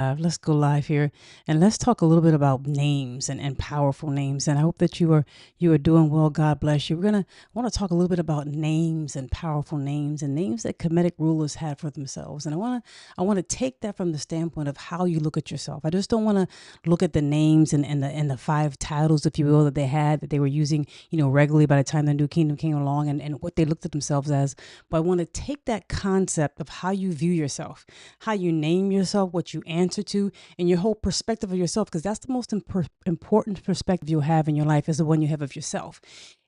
Let's go live here and let's talk a little bit about names and powerful names. And I hope that you are doing well. God bless you. We're gonna want to talk a little bit about names and powerful names and names that Kemetic rulers had for themselves. And I want to take that from the standpoint of how you look at yourself. I just don't want to look at the names and the five titles, if you will, that they had that they were using, regularly by the time the new kingdom came along and what they looked at themselves as. But I want to take that concept of how you view yourself, how you name yourself, what you answer to, and your whole perspective of yourself, because that's the most important perspective you'll have in your life is the one you have of yourself.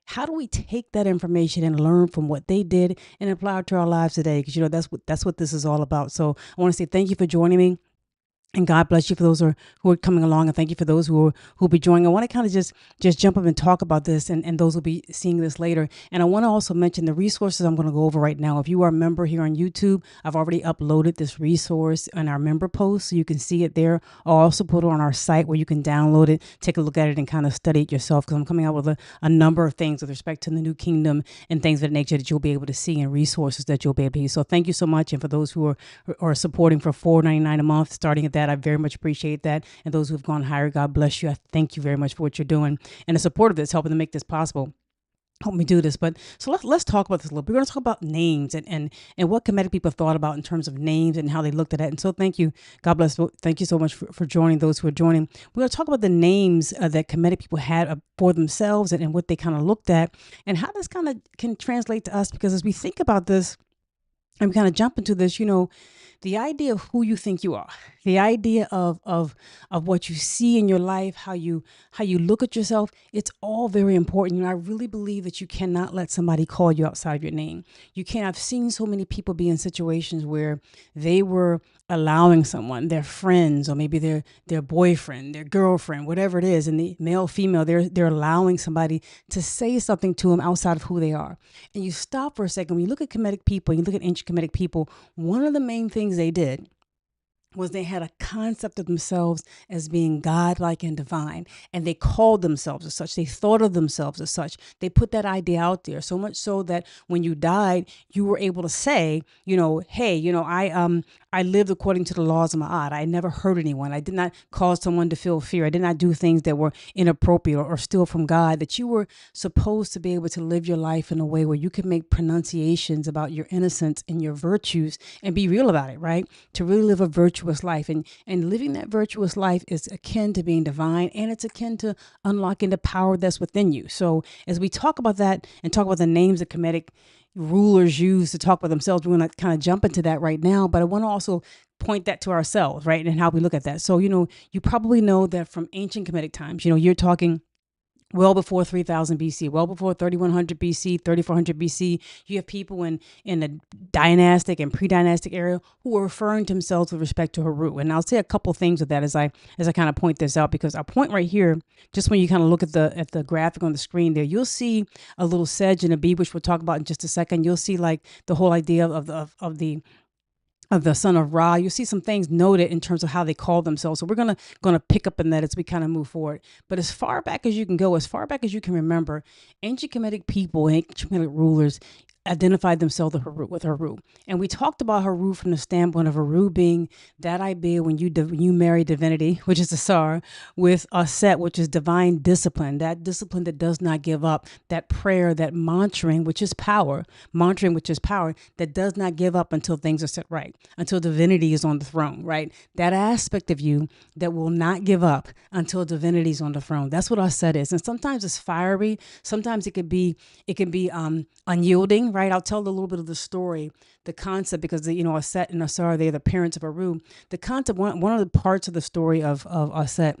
How do we take that information and learn from what they did and apply it to our lives today? Because that's what this is all about. So I want to say thank you for joining me. And God bless you for those who are coming along, and thank you for those who will be joining. I want to kind of just jump up and talk about this, and those will be seeing this later. And I want to also mention the resources I'm going to go over right now. If you are a member here on YouTube, I've already uploaded this resource on our member post, so you can see it there. I'll also put it on our site where you can download it, take a look at it, and kind of study it yourself, because I'm coming out with a number of things with respect to the new kingdom and things of that nature that you'll be able to see, and resources that you'll be able to use. So thank you so much. And for those who are supporting for $4.99 a month, starting at that, I very much appreciate that. And those who have gone higher, God bless you. I thank you very much for what you're doing and the support of this, helping to make this possible. Help me do this. But so let's talk about this a little bit. We're going to talk about names and what Kemetic people thought about in terms of names and how they looked at it. And so thank you. God bless. Thank you so much for joining, those who are joining. We're going to talk about the names that Kemetic people had for themselves and what they kind of looked at and how this kind of can translate to us. Because as we think about this and we kind of jump into this, the idea of who you think you are, the idea of what you see in your life, how you look at yourself, it's all very important. I really believe that you cannot let somebody call you outside of your name. You can't. I've seen so many people be in situations where they were allowing someone, their friends, or maybe their boyfriend, their girlfriend, whatever it is, and the male, female, they're allowing somebody to say something to them outside of who they are. And you stop for a second. When you look at Kemetic people, you look at ancient Kemetic people, one of the main things they did was they had a concept of themselves as being godlike and divine, and they called themselves as such. They thought of themselves as such. They put that idea out there, so much so that when you died, you were able to say, hey, I lived according to the laws of Ma'at. I never hurt anyone. I did not cause someone to feel fear. I did not do things that were inappropriate or steal from God. That you were supposed to be able to live your life in a way where you could make pronunciations about your innocence and your virtues and be real about it, right? To really live a virtuous life. And living that virtuous life is akin to being divine, and it's akin to unlocking the power that's within you. So as we talk about that and talk about the names of Kemetic rulers use to talk about themselves, we're going to kind of jump into that right now. But I want to also point that to ourselves, right? And how we look at that. So, you probably know that from ancient Kemetic times, you're talking well before 3000 BC, well before 3100 BC, 3400 BC, you have people in the dynastic and pre-dynastic era who are referring to themselves with respect to Heru. And I'll say a couple things of that as I kind of point this out, because our point right here, just when you kind of look at the graphic on the screen there, you'll see a little Sedge and a Bee, which we'll talk about in just a second. You'll see like the whole idea of the son of Ra. You see some things noted in terms of how they call themselves. So we're gonna pick up in that as we kind of move forward. But as far back as you can go, as far back as you can remember, ancient Kemetic people, ancient Kemetic rulers identified themselves with Heru. And we talked about Heru from the standpoint of Heru being that idea when you marry divinity, which is Ausar, with Auset, which is divine discipline, that discipline that does not give up, that prayer, that mantraing, which is power, that does not give up until things are set right, until divinity is on the throne, right? That aspect of you that will not give up until divinity is on the throne. That's what Auset is. And sometimes it's fiery. Sometimes it can be unyielding, right? I'll tell a little bit of the story, the concept, because Auset and Ausar, they're the parents of Heru. The concept, one of the parts of the story of Auset,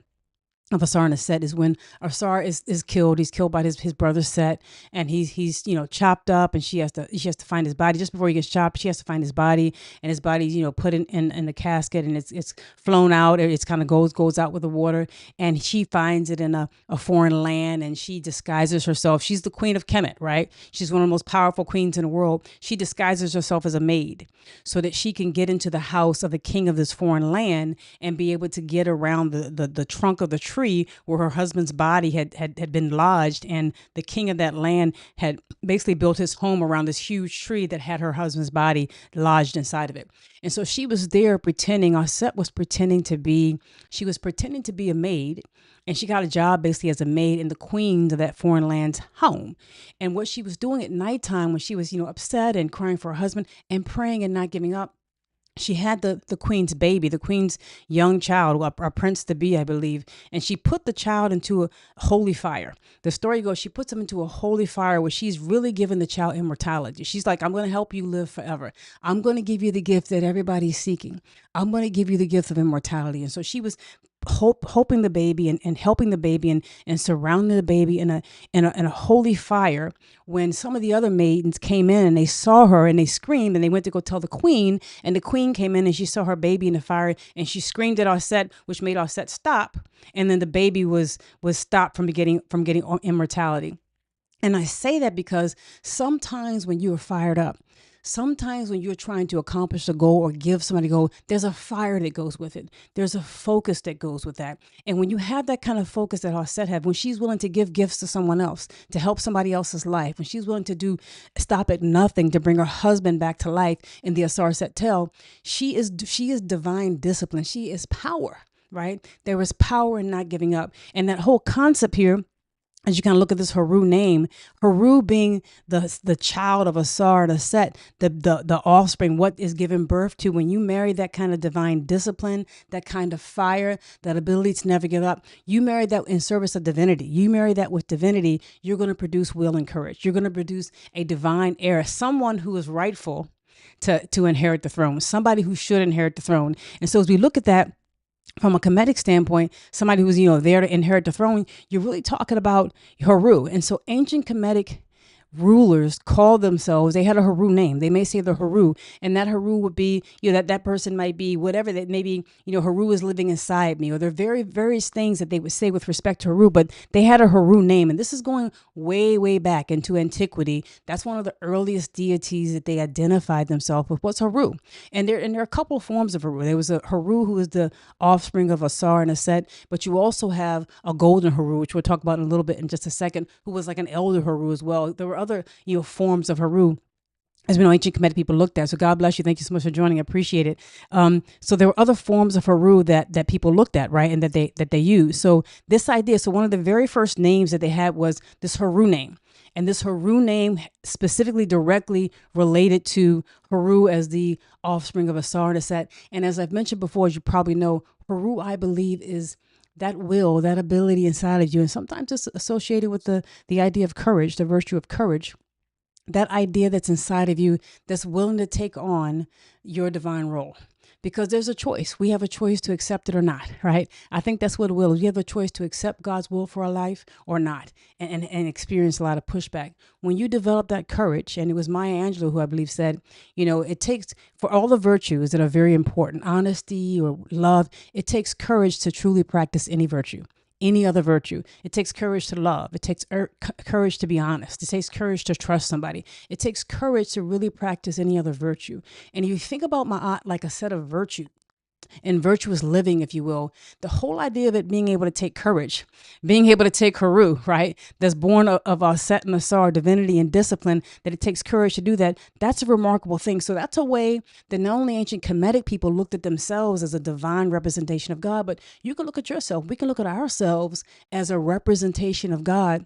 of Ausar and Set, is when Ausar is killed. He's killed by his brother Set, and he's chopped up, and she has to find his body. Just before he gets chopped, she has to find his body, and his body's put in the casket, and it's flown out. It's kind of goes out with the water, and she finds it in a foreign land, and she disguises herself. She's the queen of Kemet, right? She's one of the most powerful queens in the world. She disguises herself as a maid so that she can get into the house of the king of this foreign land and be able to get around the trunk of the tree tree where her husband's body had been lodged, and the king of that land had basically built his home around this huge tree that had her husband's body lodged inside of it. And so she was there pretending, Auset was pretending to be, she was pretending to be a maid, and she got a job basically as a maid in the queen of that foreign land's home. And what she was doing at nighttime when she was, upset and crying for her husband and praying and not giving up, she had the queen's baby, the queen's young child, a prince to be, I believe, and she put the child into a holy fire. The story goes, she puts him into a holy fire where she's really giving the child immortality. She's like, I'm going to help you live forever. I'm going to give you the gift that everybody's seeking. I'm going to give you the gift of immortality. And so she was hoping the baby and helping the baby and surrounding the baby in a holy fire, when some of the other maidens came in and they saw her and they screamed, and they went to go tell the queen, and the queen came in and she saw her baby in the fire and she screamed at Auset, which made Auset stop, and then the baby was stopped from getting immortality. And I say that because sometimes when you are fired up, sometimes when you're trying to accomplish a goal or give somebody a goal, there's a fire that goes with it. There's a focus that goes with that. And when you have that kind of focus that Auset had, when she's willing to give gifts to someone else, to help somebody else's life, when she's willing to stop at nothing to bring her husband back to life in the Ausar tale, she is divine discipline. She is power, right? There is power in not giving up. And that whole concept here, as you kind of look at this Heru name, Heru being the child of Ausar and Auset, the offspring, what is given birth to. When you marry that kind of divine discipline, that kind of fire, that ability to never give up, you marry that in service of divinity. You marry that with divinity, you're going to produce will and courage. You're going to produce a divine heir, someone who is rightful to inherit the throne, somebody who should inherit the throne. And so as we look at that, from a Kemetic standpoint, somebody who's, there to inherit the throne, you're really talking about Heru. And so ancient Kemetic rulers called themselves, they had a Heru name. They may say the Heru, and that Heru would be, that person might be whatever that maybe, Heru is living inside me, or there are various things that they would say with respect to Heru, but they had a Heru name. And this is going way, way back into antiquity. That's one of the earliest deities that they identified themselves with. What's Heru? And there are a couple of forms of Heru. There was a Heru who is the offspring of Ausar and Auset, but you also have a golden Heru, which we'll talk about in a little bit in just a second, who was like an elder Heru as well. There were other forms of Heru, as we know, ancient Kemetic people looked at. So God bless you. Thank you so much for joining. I appreciate it. So there were other forms of Heru that people looked at, right, and that they used. So this idea, so one of the very first names that they had was this Heru name. And this Heru name specifically directly related to Heru as the offspring of Ausar and Auset. And as I've mentioned before, as you probably know, Heru, I believe, is that will, that ability inside of you. And sometimes it's associated with the idea of courage, the virtue of courage, that idea that's inside of you that's willing to take on your divine role. Because there's a choice. We have a choice to accept it or not, right? I think that's what will is. We have a choice to accept God's will for our life or not, and experience a lot of pushback. When you develop that courage, and it was Maya Angelou who I believe said, it takes, for all the virtues that are very important, honesty or love, it takes courage to truly practice any virtue. Any other virtue. It takes courage to love. It takes courage to be honest. It takes courage to trust somebody. It takes courage to really practice any other virtue. And if you think about Ma'at like a set of virtue and virtuous living, if you will, the whole idea of it being able to take courage, being able to take Heru, right, that's born of Auset and Ausar, divinity and discipline, that it takes courage to do that, that's a remarkable thing. So that's a way that not only ancient Kemetic people looked at themselves as a divine representation of God, but you can look at yourself. We can look at ourselves as a representation of God.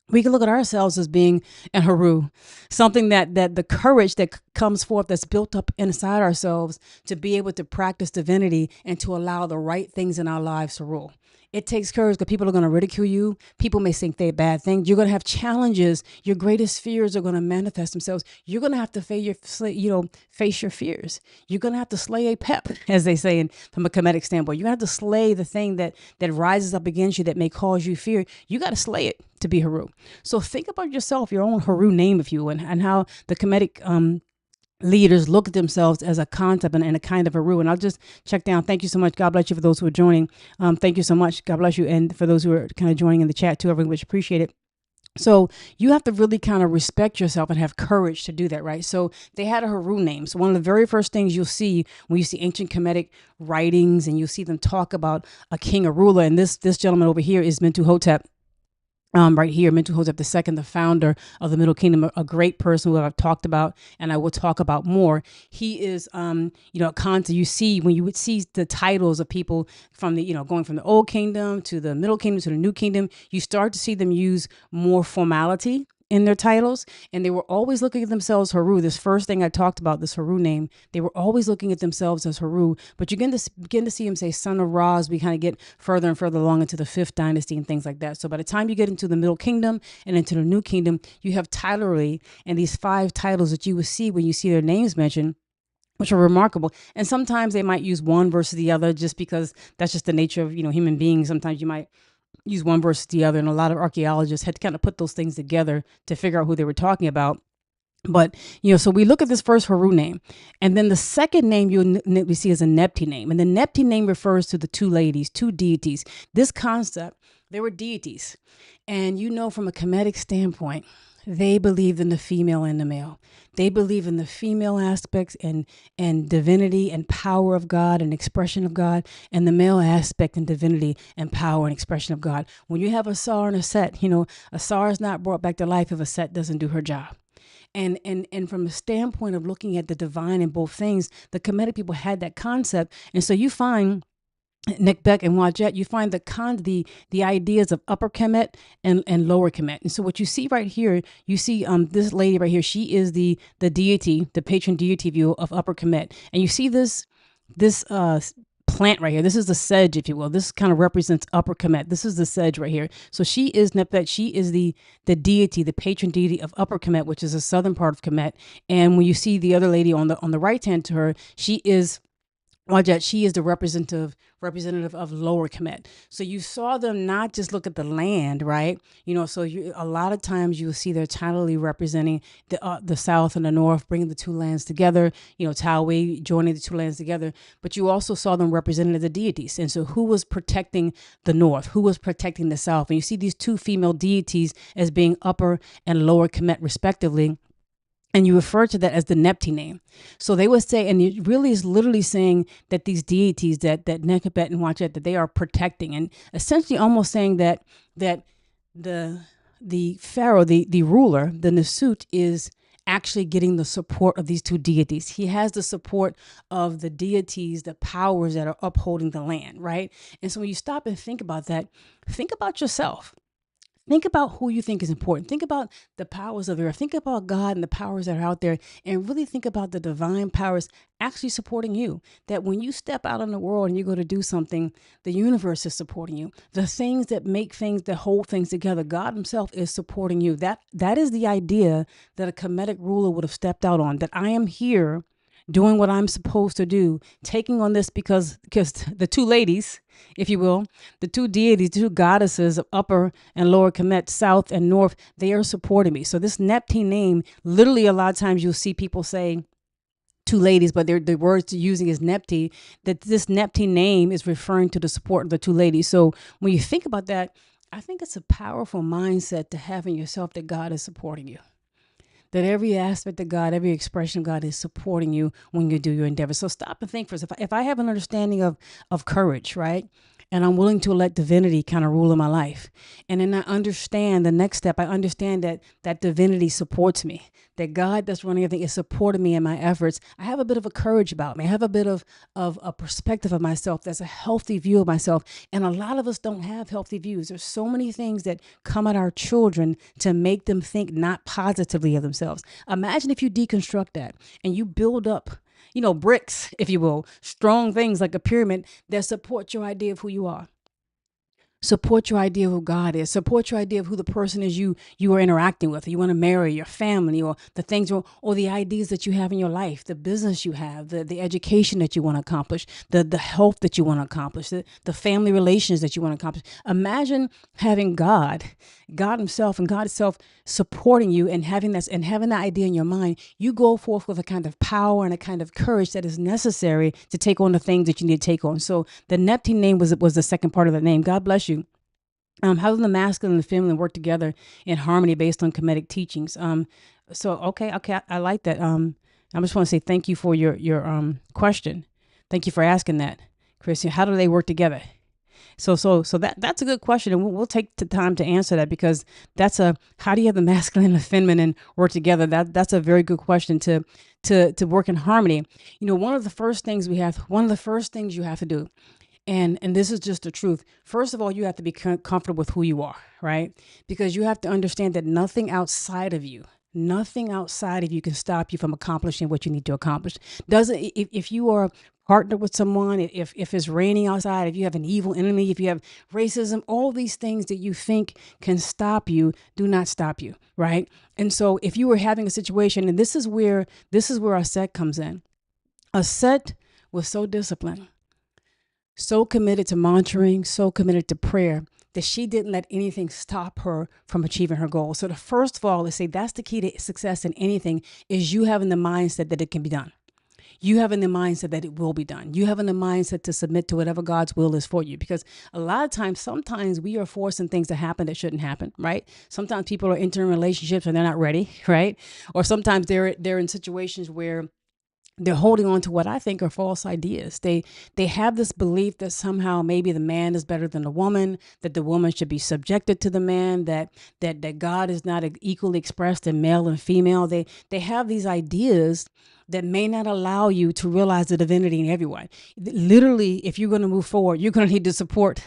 We can look at ourselves as being an Heru, something that the courage that comes forth that's built up inside ourselves to be able to practice divinity and to allow the right things in our lives to rule. It takes courage because people are going to ridicule you. People may think they're bad things. You're going to have challenges. Your greatest fears are going to manifest themselves. You're going to have to face your fears. You're going to have to slay a pep, as they say from a Kemetic standpoint. You're going to have to slay the thing that rises up against you that may cause you fear. You got to slay it to be Heru. So think about yourself, your own Heru name, if you will, and how the Kemetic leaders look at themselves as a concept and a kind of Heru. And I'll just check down. Thank you so much. God bless you for those who are joining. Thank you so much. God bless you. And for those who are kind of joining in the chat too, I very much appreciate it. So you have to really kind of respect yourself and have courage to do that, right? So they had a Heru name. So one of the very first things you'll see when you see ancient Kemetic writings and you'll see them talk about a king, a ruler, and this gentleman over here is Mentuhotep. Right here, Mentuhotep II, the founder of the Middle Kingdom, a great person who I've talked about and I will talk about more. He is, a concept you see when you would see the titles of people from the, going from the Old Kingdom to the Middle Kingdom to the New Kingdom, you start to see them use more formality in their titles, and they were always looking at themselves Heru. This first thing I talked about, this Heru name, they were always looking at themselves as Heru. But you begin to see him say son of Ra as we kind of get further and further along into the 5th dynasty and things like that. So by the time you get into the Middle Kingdom and into the New Kingdom, you have titlery and these 5 titles that you will see when you see their names mentioned, which are remarkable. And sometimes they might use one versus the other just because that's just the nature of, human beings. Sometimes you might use one versus the other, and a lot of archaeologists had to kind of put those things together to figure out who they were talking about. But, so we look at this first Heru name, and then the second name we see is a Nebty name. And the Nebty name refers to the 2 ladies, 2 deities. This concept, they were deities. And from a Kemetic standpoint, they believed in the female and the male. They believe in the female aspects and divinity and power of God and expression of God, and the male aspect and divinity and power and expression of God. When you have Ausar and a Set, Ausar is not brought back to life if a Set doesn't do her job. And from the standpoint of looking at the divine in both things, the Kemetic people had that concept. And so you find Nekhbet and Wadjet, you find the ideas of upper Kemet and lower Kemet. And so what you see right here, you see this lady right here, she is the deity, the patron deity view of upper Kemet. And you see this plant right here. This is the sedge, if you will. This kind of represents upper Kemet. This is the sedge right here. So she is Nekhbet. She is the deity, the patron deity of upper Kemet, which is the southern part of Kemet. And when you see the other lady on the right hand to her, she is Wadjet. She is the representative of lower Kemet. So you saw them not just look at the land, right? So a lot of times you'll see they're tidally representing the south and the north, bringing the 2 lands together, Tawi joining the 2 lands together. But you also saw them representing the deities. And so who was protecting the north? Who was protecting the south? And you see these 2 female deities as being upper and lower Kemet respectively. And you refer to that as the Nebty name. So they would say, and it really is literally saying that these deities, that Nekhbet and Wadjet, that they are protecting, and essentially almost saying that the pharaoh, the ruler, the Nswt, is actually getting the support of these 2 deities. He has the support of the deities, the powers that are upholding the land, right? And so when you stop and think about that, think about yourself. Think about who you think is important. Think about the powers of the earth. Think about God and the powers that are out there, and really think about the divine powers actually supporting you. That when you step out in the world and you go to do something, the universe is supporting you. The things that make things, that hold things together, God himself is supporting you. That is the idea that a Kemetic ruler would have stepped out on, that I am here doing what I'm supposed to do, taking on this because the 2 ladies, if you will, the 2 deities, 2 goddesses of upper and lower Kemet, south and north, they are supporting me. So this Nebty name, literally a lot of times you'll see people say 2 ladies, but the words using is Nebty, that this Nebty name is referring to the support of the 2 ladies. So when you think about that, I think it's a powerful mindset to have in yourself that God is supporting you. That every aspect of God, every expression of God is supporting you when you do your endeavors. So stop and think first. If I have an understanding of courage, right? And I'm willing to let divinity kind of rule in my life. And then I understand the next step. I understand that divinity supports me, that God that's running everything is supporting me in my efforts. I have a bit of a courage about me. I have a bit of a perspective of myself that's a healthy view of myself. And a lot of us don't have healthy views. There's so many things that come at our children to make them think not positively of themselves. Imagine if you deconstruct that and you build up bricks, if you will, strong things like a pyramid that support your idea of who you are. Support your idea of who God is. Support your idea of who the person is you are interacting with. You want to marry, your family, or the things or the ideas that you have in your life, the business you have, the education that you want to accomplish, the health that you want to accomplish, the family relations that you want to accomplish. Imagine having God himself and God itself supporting you and having that idea in your mind. You go forth with a kind of power and a kind of courage that is necessary to take on the things that you need to take on. So the Nebty name was the second part of the name. God bless you. How do the masculine and the feminine work together in harmony based on Kemetic teachings? Okay, I like that. I just want to say thank you for your question. Thank you for asking that, Christian. How do they work together? So that's a good question, and we'll take the time to answer that, because that's a, how do you have the masculine and the feminine work together? That's a very good question to work in harmony. One of the first things you have to do, and this is just the truth. First of all, you have to be comfortable with who you are, right? Because you have to understand that nothing outside of you can stop you from accomplishing what you need to accomplish. If you are partnered with someone, if it's raining outside, if you have an evil enemy, if you have racism, all these things that you think can stop you do not stop you, right? And so if you were having a situation, and this is where Auset comes in. Auset was so disciplined, so committed to monitoring, so committed to prayer, that she didn't let anything stop her from achieving her goal. So the first of all, let's say that's the key to success in anything, is you having the mindset that it can be done. You having the mindset that it will be done. You having the mindset to submit to whatever God's will is for you. Because a lot of times, sometimes we are forcing things to happen that shouldn't happen, right? Sometimes people are entering relationships and they're not ready, right? Or sometimes they're in situations where they're holding on to what I think are false ideas. They have this belief that somehow maybe the man is better than the woman, that the woman should be subjected to the man, that God is not equally expressed in male and female. They have these ideas that may not allow you to realize the divinity in everyone. Literally, if you're going to move forward, you're going to need the support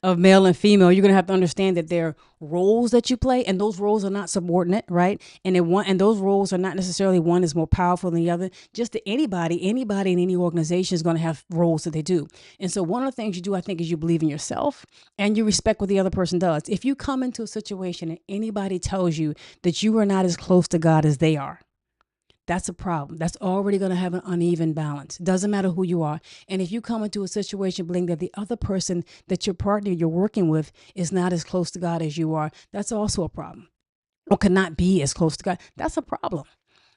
of male and female. You're going to have to understand that there are roles that you play, and those roles are not subordinate, right? And those roles are not necessarily one is more powerful than the other. Just that anybody in any organization is going to have roles that they do. And so one of the things you do, I think, is you believe in yourself and you respect what the other person does. If you come into a situation and anybody tells you that you are not as close to God as they are, that's a problem. That's already going to have an uneven balance. It doesn't matter who you are. And if you come into a situation believing that the other person, that your partner you're working with, is not as close to God as you are, that's also a problem. Or cannot be as close to God, that's a problem.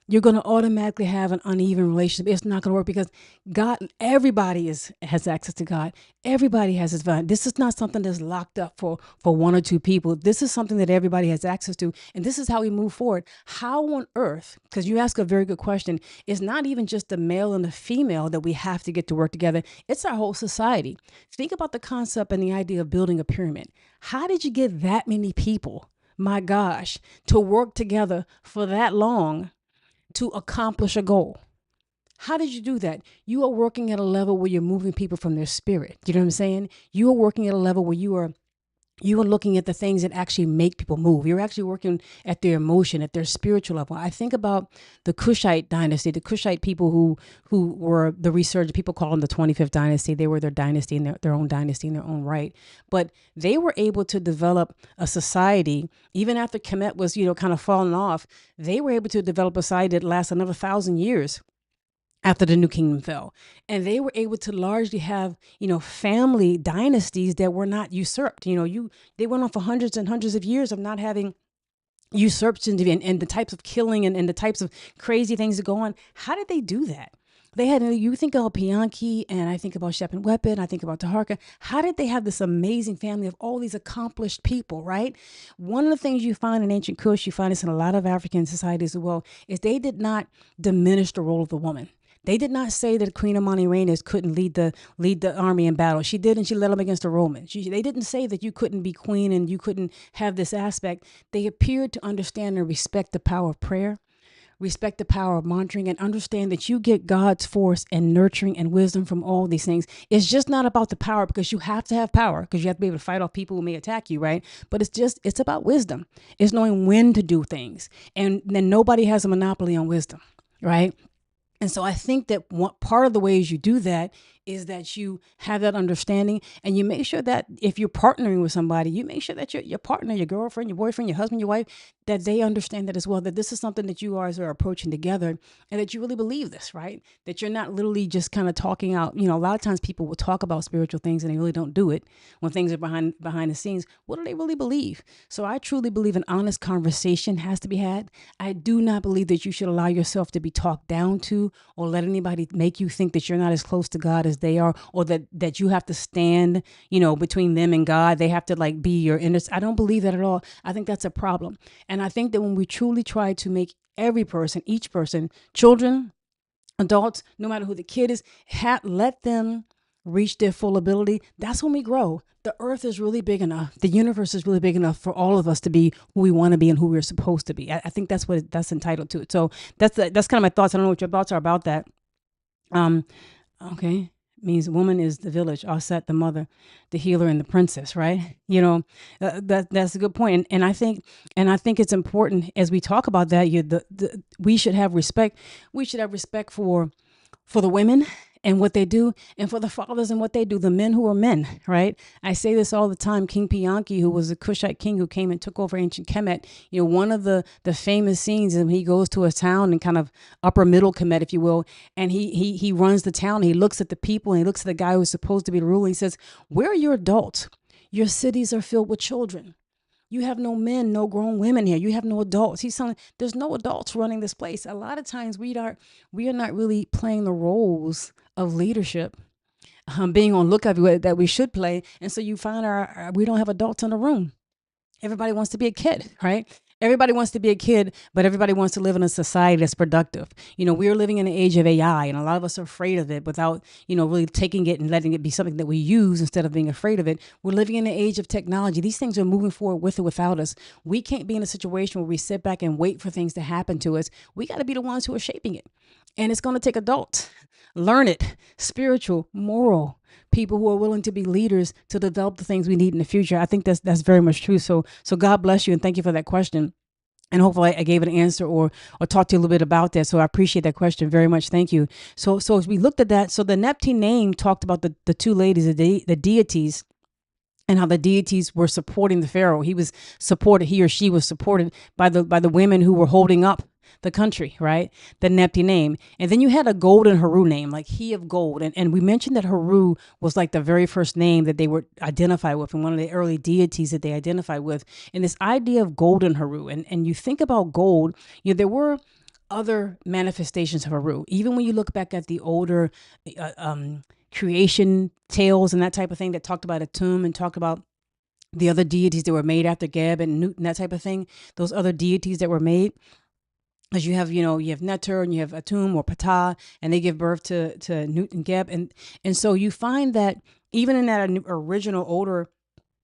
You're going to automatically have an uneven relationship. It's not going to work, because God, everybody has access to God. Everybody has his value. This is not something that's locked up for one or two people. This is something that everybody has access to. And this is how we move forward. How on earth, because you ask a very good question, it's not even just the male and the female that we have to get to work together. It's our whole society. Think about the concept and the idea of building a pyramid. How did you get that many people, my gosh, to work together for that long to accomplish a goal? How did you do that? You are working at a level where you're moving people from their spirit. You know what I'm saying? You are working at a level where you are looking at the things that actually make people move. You're actually working at their emotion, at their spiritual level. I think about the Kushite dynasty, the Kushite people who were the resurgent. People call them the 25th dynasty. They were their dynasty and their own dynasty in their own right. But they were able to develop a society, even after Kemet was, kind of falling off. They were able to develop a society that lasts another 1,000 years after the new kingdom fell. And they were able to largely have, family dynasties that were not usurped. They went on for hundreds and hundreds of years of not having usurped, and the types of killing and the types of crazy things that go on. How did they do that? They had, you think of Pianki, and I think about Shep and Weapon, I think about Taharka. How did they have this amazing family of all these accomplished people, right? One of the things you find in ancient Kush, you find this in a lot of African societies as well, is they did not diminish the role of the woman. They did not say that Queen Amani Reines couldn't lead the army in battle. She did, and she led them against the Romans. They didn't say that you couldn't be queen and you couldn't have this aspect. They appeared to understand and respect the power of prayer, respect the power of monitoring, and understand that you get God's force and nurturing and wisdom from all these things. It's just not about the power, because you have to have power, because you have to be able to fight off people who may attack you, right? But it's about wisdom. It's knowing when to do things. And then nobody has a monopoly on wisdom, right? And so I think that part of the ways you do that is that you have that understanding, and you make sure that if you're partnering with somebody, you make sure that your partner, your girlfriend, your boyfriend, your husband, your wife, that they understand that as well, that this is something that you guys are approaching together, and that you really believe this, right? That you're not literally just kind of talking out. A lot of times people will talk about spiritual things and they really don't do it when things are behind the scenes. What do they really believe? So I truly believe an honest conversation has to be had. I do not believe that you should allow yourself to be talked down to, or let anybody make you think that you're not as close to God as they are, or that you have to stand, between them and God. They have to like be your inner. I don't believe that at all. I think that's a problem. And I think that when we truly try to make every person, each person, children, adults, no matter who the kid is, let them reach their full ability, that's when we grow. The earth is really big enough. The universe is really big enough for all of us to be who we want to be and who we're supposed to be. I think that's what that's entitled to. So that's kind of my thoughts. I don't know what your thoughts are about that. Okay. Means woman is the village, Auset the mother, the healer, and the princess, right? That's a good point. And I think it's important as we talk about that. We should have respect. We should have respect for the women and what they do, and for the fathers and what they do, the men who are men, right? I say this all the time. King Pianki, who was a Kushite king who came and took over ancient Kemet, one of the famous scenes is when he goes to a town in kind of upper middle Kemet, if you will, and he runs the town. He looks at the people and he looks at the guy who's supposed to be the ruler. He says, "Where are your adults? Your cities are filled with children. You have no men, no grown women here. You have no adults." He's telling, there's no adults running this place. A lot of times we are not really playing the roles of leadership, being on lookout that we should play. And so you find we don't have adults in the room. Everybody wants to be a kid, right? Everybody wants to be a kid, but everybody wants to live in a society that's productive. We're living in an age of AI, and a lot of us are afraid of it without, really taking it and letting it be something that we use instead of being afraid of it. We're living in an age of technology. These things are moving forward with or without us. We can't be in a situation where we sit back and wait for things to happen to us. We got to be the ones who are shaping it. And it's going to take adults, learned, spiritual, moral people who are willing to be leaders to develop the things we need in the future. I think that's very much true. So God bless you, and thank you for that question. And hopefully I gave an answer or talked to you a little bit about that. So I appreciate that question very much. Thank you. So as we looked at that, so the Nebty name talked about the two ladies, the deities, and how the deities were supporting the pharaoh. He or she was supported by the women who were holding up the country, right? The Nebty name. And then you had a golden Heru name, like he of gold. And we mentioned that Heru was like the very first name that they were identified with, and one of the early deities that they identified with. And this idea of golden Heru, and you think about gold, there were other manifestations of Heru. Even when you look back at the older creation tales and that type of thing that talked about a tomb and talked about the other deities that were made after Geb and Nut and that type of thing, those other deities that were made. As you have Neter and you have Atum or Ptah, and they give birth to Nut and Geb. And so you find that even in that original older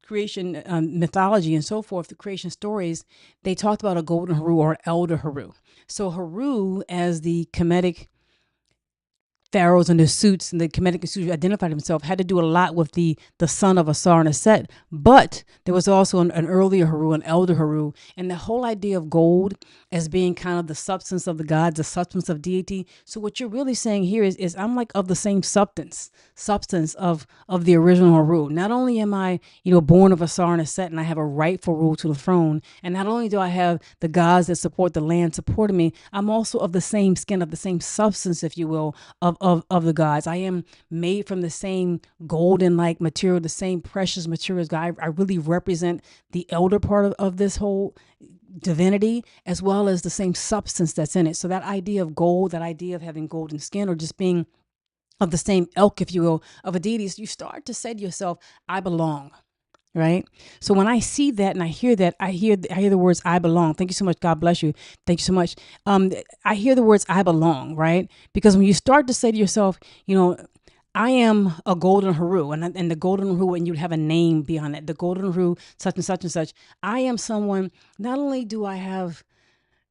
creation mythology and so forth, the creation stories, they talked about a golden Heru or Elder Heru. So Heru, as the Kemetic pharaohs and the suits and the Kemetic and Kushite identified himself, had to do a lot with the son of Ausar and Auset. But there was also an earlier Heru, an Elder Heru, and the whole idea of gold as being kind of the substance of the gods, the substance of deity. So what you're really saying here is I'm like of the same substance of the original Heru. Not only am I, born of Ausar and Auset, and I have a rightful rule to the throne, and not only do I have the gods that support the land supporting me, I'm also of the same skin, of the same substance, if you will, of the gods. I am made from the same golden like material, the same precious materials. I really represent the elder part of this whole divinity, as well as the same substance that's in it. So that idea of gold, that idea of having golden skin, or just being of the same ilk, if you will, of a deity, you start to say to yourself, I belong. Right. So when I see that and I hear that, I hear the words I belong. Thank you so much. God bless you. Thank you so much. I hear the words I belong. Right. Because when you start to say to yourself, I am a golden Heru, and the golden Heru, and you have a name beyond that, the golden Heru, such and such and such. I am someone, not only do I have,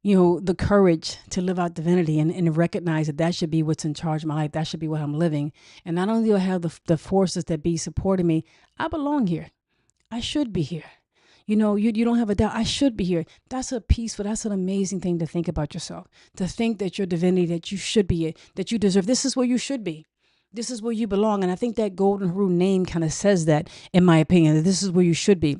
the courage to live out divinity and recognize that should be what's in charge of my life. That should be what I'm living. And not only do I have the forces that be supporting me, I belong here. I should be here. You don't have a doubt. I should be here. That's a peaceful, that's an amazing thing to think about yourself, to think that your divinity, that you should be it, that you deserve. This is where you should be. This is where you belong. And I think that golden Heru name kind of says that, in my opinion, that this is where you should be.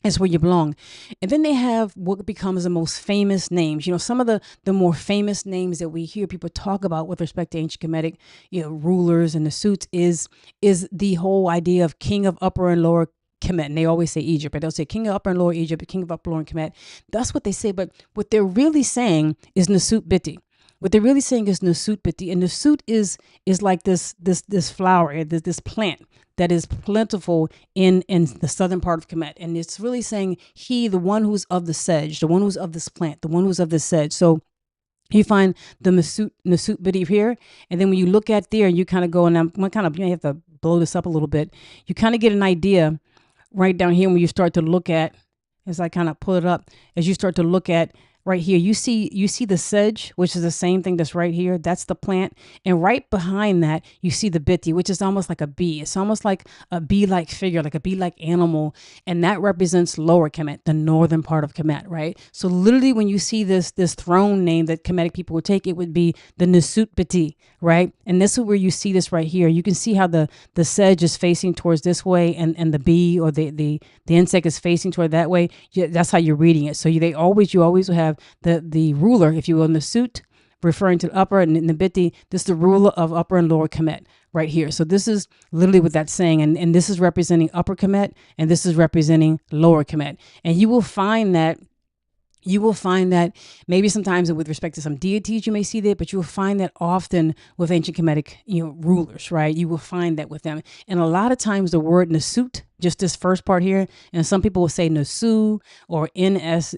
It's where you belong. And then they have what becomes the most famous names. Some of the more famous names that we hear people talk about with respect to ancient Kemetic, rulers and the suits is the whole idea of king of upper and lower Kemet. And they always say Egypt, but they'll say king of upper and lower Egypt, king of upper and lower Kemet. That's what they say. But what they're really saying is Neswt Bity. What they're really saying is Neswt Bity, and Neswt is like this flower, this plant that is plentiful in the southern part of Kemet, and it's really saying he, the one who's of the sedge, the one who's of this plant, the one who's of the sedge. So you find the Neswt Bity here, and then when you look at there, you kind of go, and I'm kind of, you have to blow this up a little bit. You kind of get an idea right down here when you start to look at, as I kind of pull it up, as you start to look at right here, you see the sedge, which is the same thing that's right here. That's the plant. And right behind that, you see the Bity, which is almost like a bee. It's almost like a bee-like figure, like a bee-like animal. And that represents Lower Kemet, the northern part of Kemet, right? So literally when you see this throne name that Kemetic people would take, it would be the Neswt Bity, right? And this is where you see this right here. You can see how the sedge is facing towards this way, and the bee or the insect is facing toward that way. That's how you're reading it. So you always will have the ruler, if you will, in the suit, referring to the upper, and in the Bity, this is the ruler of Upper and Lower Kemet right here. So this is literally what that's saying, and this is representing Upper Kemet, and this is representing Lower Kemet. And you will find that maybe sometimes with respect to some deities you may see that, but you will find that often with ancient Kemetic, rulers, right? You will find that with them. And a lot of times the word Neswt, just this first part here, and some people will say Nesu or NS,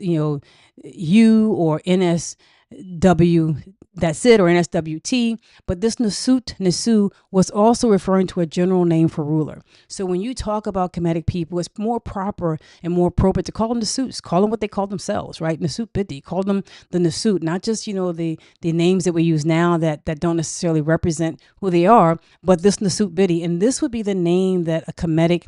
U or NSW, that's it, or NSWT. But this Nesu was also referring to a general name for ruler. So when you talk about Kemetic people, it's more proper and more appropriate to call them Nesuts. Call them what they call themselves, right? Neswt Bity. Call them the Neswt, not just, the names that we use now that don't necessarily represent who they are, but this Neswt Bity. And this would be the name that a Kemetic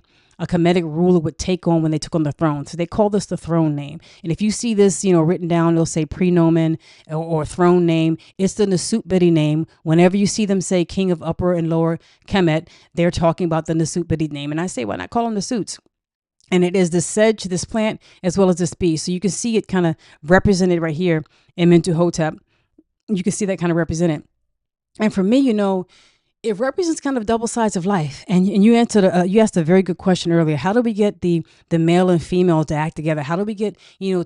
ruler would take on when they took on the throne. So they call this the throne name. And if you see this, written down, they'll say Prenomen or throne name. It's the Neswt Bity name. Whenever you see them say King of Upper and Lower Kemet, they're talking about the Neswt Bity name. And I say, why not call them the Nesuts? And it is the sedge, this plant, as well as this bee. So you can see it kind of represented right here in Mentuhotep. You can see that kind of represented. And for me, it represents kind of double sides of life. And you you asked a very good question earlier. How do we get the male and female to act together? How do we get,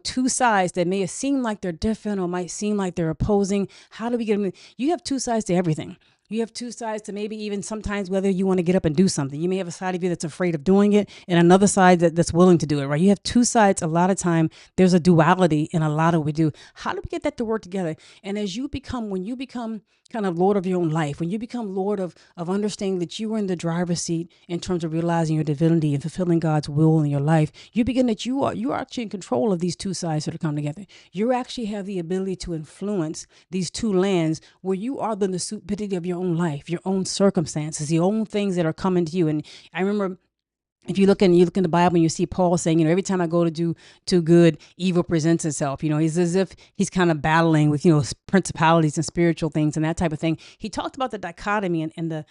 two sides that may seem like they're different or might seem like they're opposing? How do we get them? You have two sides to everything. You have two sides to maybe even sometimes whether you want to get up and do something. You may have a side of you that's afraid of doing it and another side that's willing to do it, right? You have two sides. A lot of time there's a duality in a lot of what we do. How do we get that to work together? And when you become kind of Lord of your own life, when you become Lord of understanding that you are in the driver's seat in terms of realizing your divinity and fulfilling God's will in your life, you begin that you are actually in control of these two sides that are coming together. You actually have the ability to influence these two lands where you are the Neswt Bity of your own life, your own circumstances, the own things that are coming to you. And I remember, if you look in the Bible and you see Paul saying, every time I go to do too good, evil presents itself. He's as if he's kind of battling with, principalities and spiritual things and that type of thing. He talked about the dichotomy and the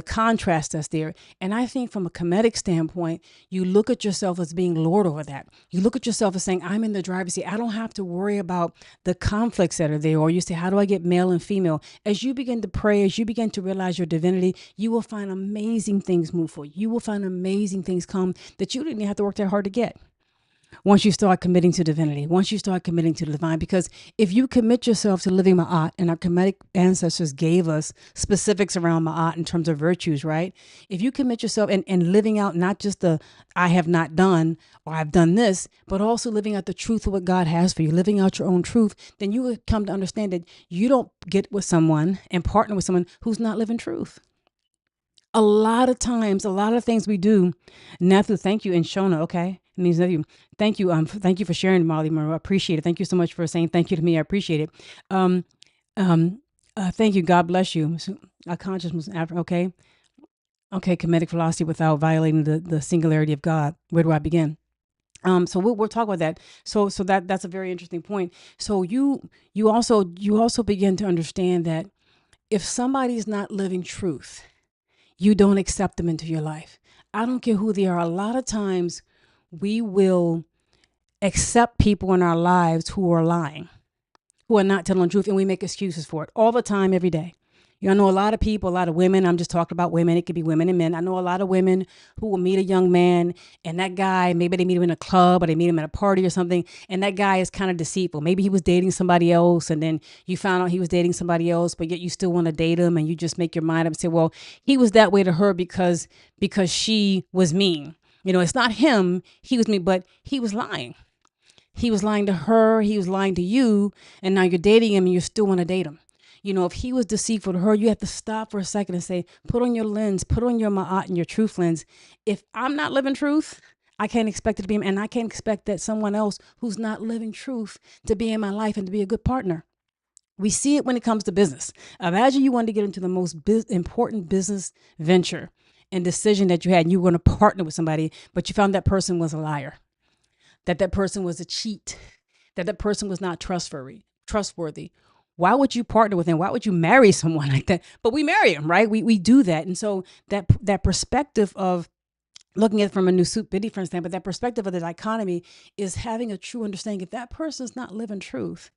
contrast that's there. And I think from a Kemetic standpoint, you look at yourself as being Lord over that. You look at yourself as saying, I'm in the driver's seat. I don't have to worry about the conflicts that are there. Or you say, how do I get male and female? As you begin to pray, as you begin to realize your divinity, you will find amazing things move for you. You will find amazing things come that you didn't have to work that hard to get. Once you start committing to divinity, once you start committing to the divine, because if you commit yourself to living Ma'at, and our Kemetic ancestors gave us specifics around Ma'at in terms of virtues, right? If you commit yourself and living out not just the I have not done or I've done this, but also living out the truth of what God has for you, living out your own truth, then you will come to understand that you don't get with someone and partner with someone who's not living truth. A lot of times, a lot of things we do. Nathu, thank you, and Shona, okay? It means that you. Thank you. Thank you for sharing, Molly. I appreciate it. Thank you so much for saying thank you to me. I appreciate it. Thank you. God bless you. A consciousness, okay? Okay, Kemetic philosophy without violating the singularity of God. Where do I begin? So we'll talk about that. So that's a very interesting point. So you also begin to understand that if somebody's not living truth, you don't accept them into your life. I don't care who they are. A lot of times we will accept people in our lives who are lying, who are not telling the truth, and we make excuses for it all the time, every day. I know a lot of people, a lot of women, I'm just talking about women. It could be women and men. I know a lot of women who will meet a young man, and that guy, maybe they meet him in a club or they meet him at a party or something. And that guy is kind of deceitful. Maybe he was dating somebody else, and then you found out he was dating somebody else, but yet you still want to date him, and you just make your mind up and say, well, he was that way to her because she was mean. It's not him. He was mean, but he was lying. He was lying to her. He was lying to you. And now you're dating him and you still want to date him. If he was deceitful to her, you have to stop for a second and say, put on your lens, put on your ma'at and your truth lens. If I'm not living truth, I can't expect it to be, and I can't expect that someone else who's not living truth to be in my life and to be a good partner. We see it when it comes to business. Imagine you wanted to get into the most important business venture and decision that you had, and you were going to partner with somebody, but you found that person was a liar, that person was a cheat, that person was not trustworthy. Why would you partner with him? Why would you marry someone like that? But we marry him, right? We do that. And so that perspective of looking at it from a Neswt Bity standpoint, but that perspective of the dichotomy is having a true understanding. If that person's not living truth,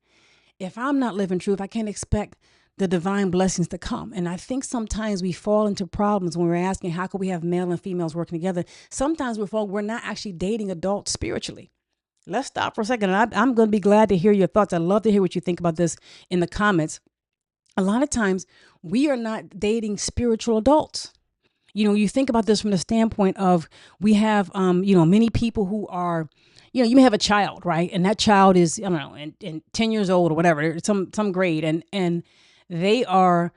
if I'm not living truth, I can't expect the divine blessings to come. And I think sometimes we fall into problems when we're asking, how can we have male and females working together? Sometimes we're not actually dating adults spiritually. Let's stop for a second. And I'm going to be glad to hear your thoughts. I'd love to hear what you think about this in the comments. A lot of times we are not dating spiritual adults. You think about this from the standpoint of we have, many people who are, you may have a child, right? And that child is, I don't know, in 10 years old or whatever, some grade. And they are,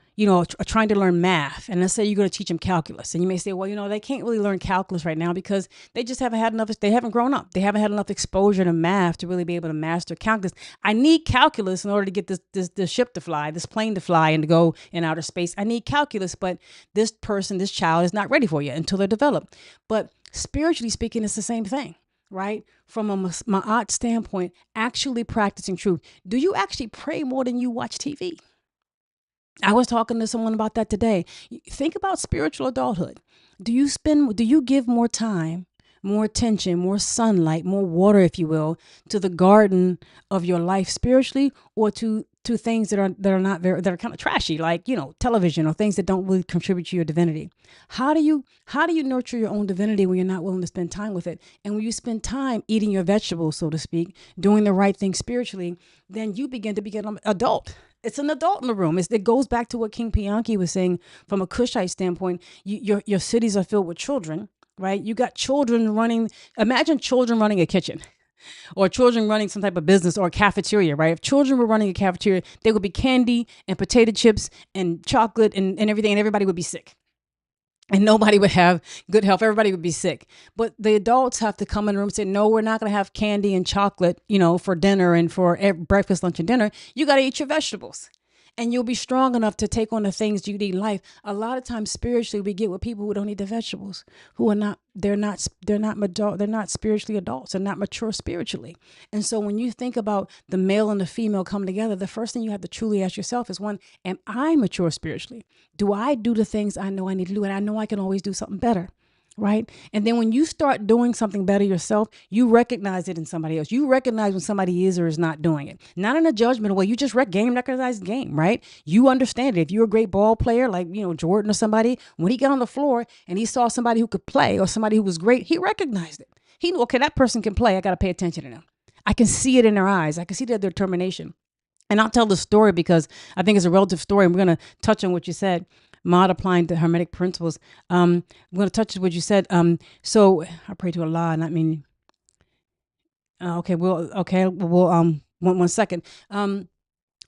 trying to learn math. And let's say you're going to teach them calculus. And you may say, well, they can't really learn calculus right now because they just haven't had enough. They haven't grown up. They haven't had enough exposure to math to really be able to master calculus. I need calculus in order to get this ship to fly, this plane to fly and to go in outer space. I need calculus, but this child is not ready for you until they're developed. But spiritually speaking, it's the same thing. Right? From a ma'at standpoint, actually practicing truth. Do you actually pray more than you watch TV? I was talking to someone about that today. Think about spiritual adulthood. Do you give more time, more attention, more sunlight, more water, if you will, to the garden of your life spiritually, or to things that are kind of trashy, like, television, or things that don't really contribute to your divinity? How do you nurture your own divinity when you're not willing to spend time with it? And when you spend time eating your vegetables, so to speak, doing the right thing spiritually, then you begin to become an adult. It's an adult in the room. It goes back to what King Pianki was saying from a Kushite standpoint. Your cities are filled with children, right? You got children running. Imagine children running a kitchen, or children running some type of business or a cafeteria, right? If children were running a cafeteria, there would be candy and potato chips and chocolate and everything, and everybody would be sick. And nobody would have good health. Everybody would be sick. But the adults have to come in the room and say, no, we're not going to have candy and chocolate, for dinner and for breakfast, lunch, and dinner. You got to eat your vegetables. And you'll be strong enough to take on the things you need in life. A lot of times spiritually, we get with people who don't eat the vegetables, who are not spiritually adults. They're not mature spiritually. And so when you think about the male and the female coming together, the first thing you have to truly ask yourself is, one, am I mature spiritually? Do I do the things I know I need to do? And I know I can always do something better. Right? And then when you start doing something better yourself, you recognize it in somebody else. You recognize when somebody is or is not doing it. Not in a judgmental way. You just recognize the game, right? You understand it. If you're a great ball player, like, Jordan or somebody, when he got on the floor and he saw somebody who could play or somebody who was great, he recognized it. He knew, okay, that person can play. I got to pay attention to them. I can see it in their eyes. I can see their determination. And I'll tell the story because I think it's a relative story. And we're going to touch on what you said. Mod applying the Hermetic principles. I'm going to touch what you said. So I pray to Allah, not mean. One second.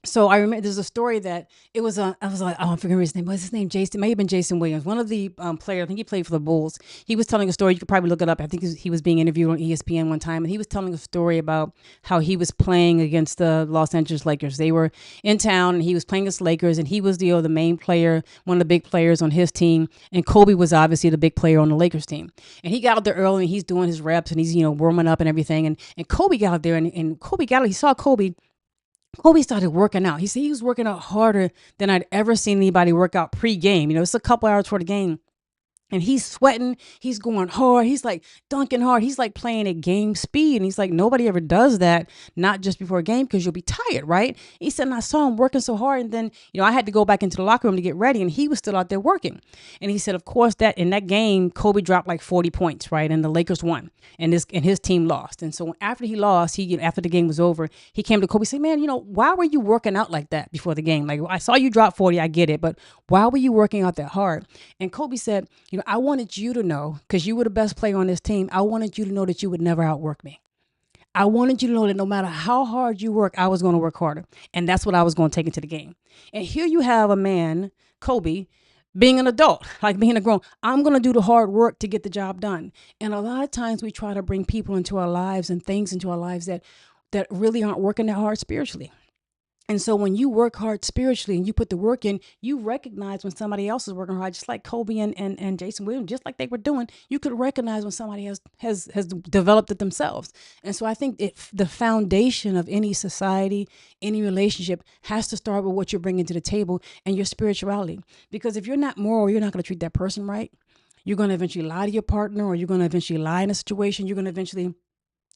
So I remember there's a story that it was I was like, I forget his name. What's his name? Jason. It may have been Jason Williams, one of the players. I think he played for the Bulls. He was telling a story. You could probably look it up. I think he was being interviewed on ESPN one time, and he was telling a story about how he was playing against the Los Angeles Lakers. They were in town, and he was playing against the Lakers, and he was the main player, one of the big players on his team, and Kobe was obviously the big player on the Lakers team. And he got out there early, and he's doing his reps, and he's warming up and everything. And Kobe got out there, and Kobe got out. He saw Kobe. Kobe started working out. He said he was working out harder than I'd ever seen anybody work out pre-game. It's a couple hours before the game. And he's sweating. He's going hard. He's like dunking hard. He's like playing at game speed. And he's like, nobody ever does that, not just before a game, because you'll be tired, right? He said, and I saw him working so hard. And then, I had to go back into the locker room to get ready. And he was still out there working. And he said, of course, that in that game, Kobe dropped like 40 points, right? And the Lakers won. And his team lost. And so after he lost, after the game was over, he came to Kobe and said, man, why were you working out like that before the game? Like, I saw you drop 40, I get it, but why were you working out that hard? And Kobe said, I wanted you to know, because you were the best player on this team, I wanted you to know that you would never outwork me. I wanted you to know that no matter how hard you work, I was going to work harder. And that's what I was going to take into the game. And here you have a man, Kobe, being an adult, like being a grown, I'm going to do the hard work to get the job done. And a lot of times we try to bring people into our lives and things into our lives that really aren't working that hard spiritually. And so when you work hard spiritually and you put the work in, you recognize when somebody else is working hard, just like Kobe and Jason Williams, just like they were doing, you could recognize when somebody has developed it themselves. And so I think the foundation of any society, any relationship has to start with what you're bringing to the table and your spirituality. Because if you're not moral, you're not going to treat that person right. You're going to eventually lie to your partner, or you're going to eventually lie in a situation. You're going to eventually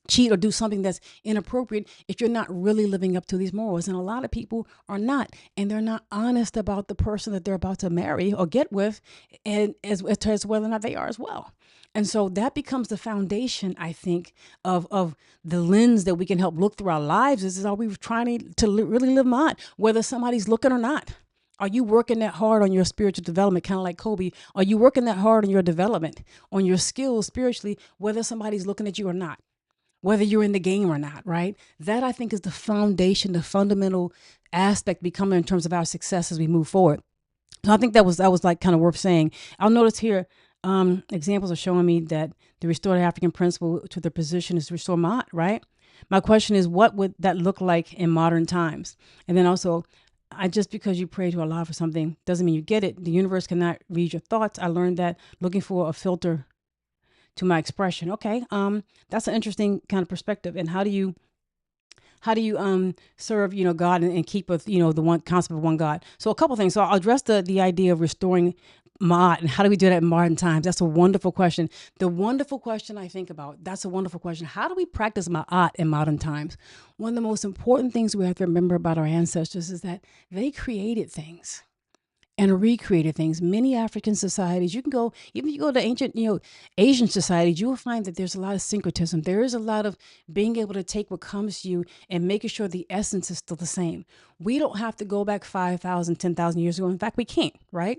cheat or do something that's inappropriate if you're not really living up to these morals. And a lot of people are not, and they're not honest about the person that they're about to marry or get with, and as whether or not they are as well. And so that becomes the foundation, I think, of the lens that we can help look through our lives. Is are we trying to really live mine, whether somebody's looking or not? Are you working that hard on your spiritual development, kind of like Kobe? Are you working that hard on your development, on your skills spiritually, whether somebody's looking at you or not? Whether you're in the game or not, right? That, I think, is the foundation, the fundamental aspect becoming in terms of our success as we move forward. So I think that was like kind of worth saying. I'll notice here, examples are showing me that the restored African principle to their position is to restore Ma'at, right? My question is, what would that look like in modern times? And then also, just because you pray to Allah for something doesn't mean you get it. The universe cannot read your thoughts. I learned that looking for a filter to my expression. Okay. That's an interesting kind of perspective. And how do you serve, God and keep with, the one concept of one God? So a couple things. So I'll address the idea of restoring Ma'at and how do we do that in modern times? That's a wonderful question. The wonderful question I think about, that's a wonderful question. How do we practice Ma'at in modern times? One of the most important things we have to remember about our ancestors is that they created things and recreated things. Many African societies, even if you go to ancient, Asian societies, you will find that there's a lot of syncretism. There is a lot of being able to take what comes to you and making sure the essence is still the same. We don't have to go back 5,000, 10,000 years ago. In fact, we can't, right?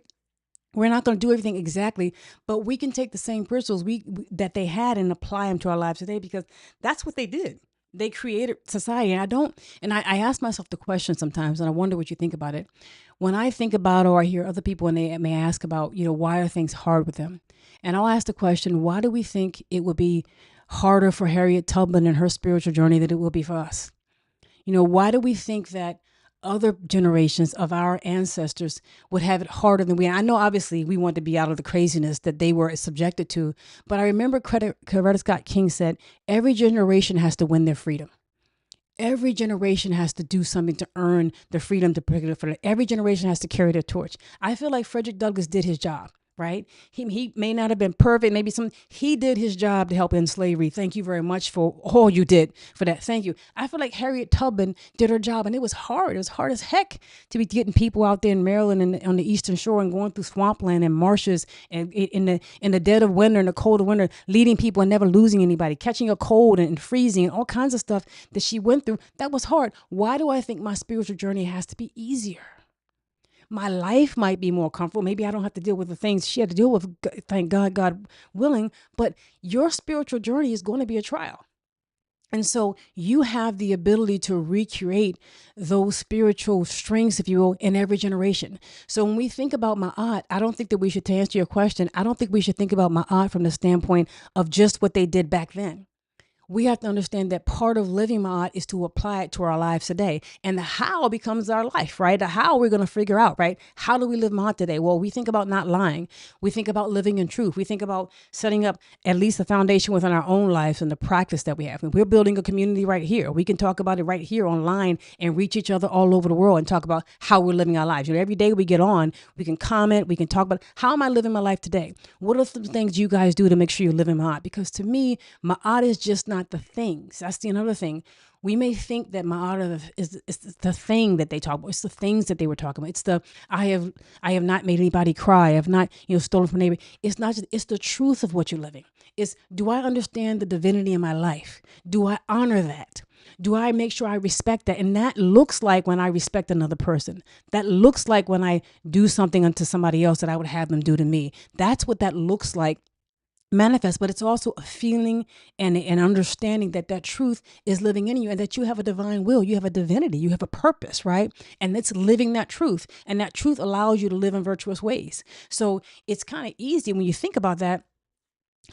We're not going to do everything exactly, but we can take the same principles that they had and apply them to our lives today, because that's what they did. They created society. And I ask myself the question sometimes, and I wonder what you think about it. When I think about, or I hear other people and they may ask about, why are things hard with them? And I'll ask the question, why do we think it would be harder for Harriet Tubman and her spiritual journey than it will be for us? Why do we think that other generations of our ancestors would have it harder than we? I know obviously we want to be out of the craziness that they were subjected to, but I remember Coretta Scott King said, every generation has to win their freedom. Every generation has to do something to earn the freedom to pick it up. Every generation has to carry their torch. I feel like Frederick Douglass did his job, right? He may not have been perfect. Maybe he did his job to help end slavery. Thank you very much for all you did for that. Thank you. I feel like Harriet Tubman did her job, and it was hard. It was hard as heck to be getting people out there in Maryland and on the Eastern Shore and going through swampland and marshes and in the dead of winter, in the cold of winter, leading people and never losing anybody, catching a cold and freezing and all kinds of stuff that she went through. That was hard. Why do I think my spiritual journey has to be easier? My life might be more comfortable. Maybe I don't have to deal with the things she had to deal with, thank God, God willing. But your spiritual journey is going to be a trial. And so you have the ability to recreate those spiritual strengths, if you will, in every generation. So when we think about Ma'at, I don't think that we should, to answer your question, I don't think we should think about Ma'at from the standpoint of just what they did back then. we have to understand that part of living Ma'at is to apply it to our lives today. And the how becomes our life, right? The how we're going to figure out, right? How do we live Ma'at today? Well, we think about not lying. We think about living in truth. We think about setting up at least a foundation within our own lives and the practice that we have. And we're building a community right here. We can talk about it right here online and reach each other all over the world and talk about how we're living our lives. You know, every day we get on, we can comment, we can talk about how am I living my life today? What are some things you guys do to make sure you're living Ma'at? Because to me, Ma'at is just not the things. That's another thing. We may think that Ma'at is the thing that they talk about. It's the things that they were talking about. It's the I have not made anybody cry. I have not stolen from a neighbor. It's not just, it's the truth of what you're living. It's, do I understand the divinity in my life? Do I honor that? Do I make sure I respect that? And that looks like when I respect another person. That looks like when I do something unto somebody else that I would have them do to me. That's what that looks like manifest, but it's also a feeling and an understanding that that truth is living in you and that you have a divine will, you have a divinity, you have a purpose, right? And it's living that truth, and that truth allows you to live in virtuous ways. So it's kind of easy when you think about that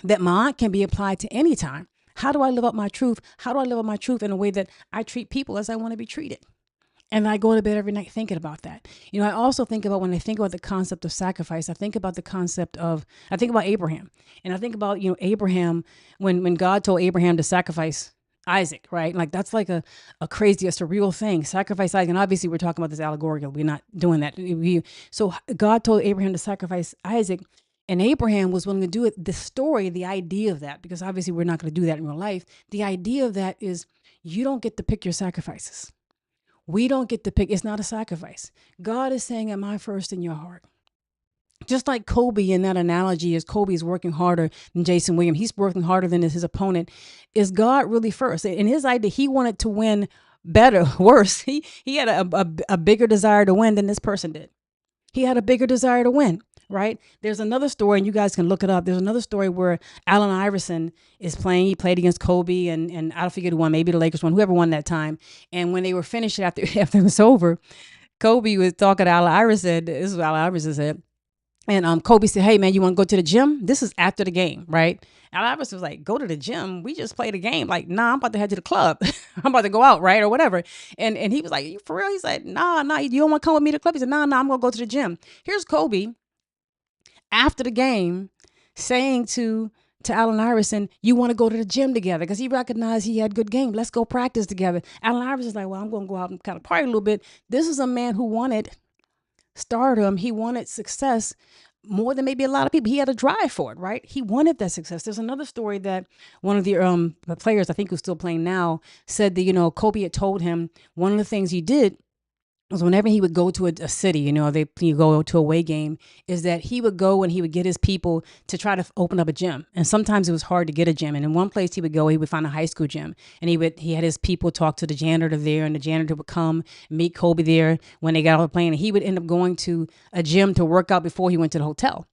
Ma'at can be applied to any time. How do I live up my truth? How do I live up my truth in a way that I treat people as I want to be treated? And I go to bed every night thinking about that. I also think about, when I think about the concept of sacrifice, I think about Abraham. And I think about, Abraham, when God told Abraham to sacrifice Isaac, right? Like that's like a crazy, a surreal thing. Sacrifice Isaac. And obviously we're talking about this allegorical. We're not doing that. So God told Abraham to sacrifice Isaac, and Abraham was willing to do it. The story, the idea of that, because obviously we're not going to do that in real life. The idea of that is you don't get to pick your sacrifices. We don't get to pick. It's not a sacrifice. God is saying, am I first in your heart? Just like Kobe in that analogy, is Kobe is working harder than Jason Williams. He's working harder than his opponent. Is God really first? In his idea, he wanted to win better, worse. He had a bigger desire to win than this person did. He had a bigger desire to win, right? There's another story, and you guys can look it up. There's another story where Allen Iverson is playing. He played against Kobe, and I don't forget who won. Maybe the Lakers won, whoever won that time. And when they were finished after it was over, Kobe was talking to Allen Iverson. This is what Allen Iverson said. And Kobe said, hey, man, you want to go to the gym? This is after the game, right? Allen Iverson was like, go to the gym? We just played a game. Like, nah, I'm about to head to the club. I'm about to go out, right? Or whatever. And he was like, for real? He's like, nah, you don't want to come with me to the club? He said, nah, I'm going to go to the gym. Here's Kobe after the game saying to Allen Iverson, you want to go to the gym together? Because he recognized he had good game. Let's go practice together. Allen Iverson's like, well, I'm going to go out and kind of party a little bit. This is a man who wanted stardom. He wanted success more than maybe a lot of people. He had a drive for it, right? He wanted that success. There's another story that one of the players, I think who's still playing now, said that, Kobe had told him one of the things he did was whenever he would go to a city, you go to a away game, is that he would go and he would get his people to try to open up a gym. And sometimes it was hard to get a gym. And in one place he would go, he would find a high school gym, and he had his people talk to the janitor there, and the janitor would come meet Kobe there when they got off the plane. And he would end up going to a gym to work out before he went to the hotel.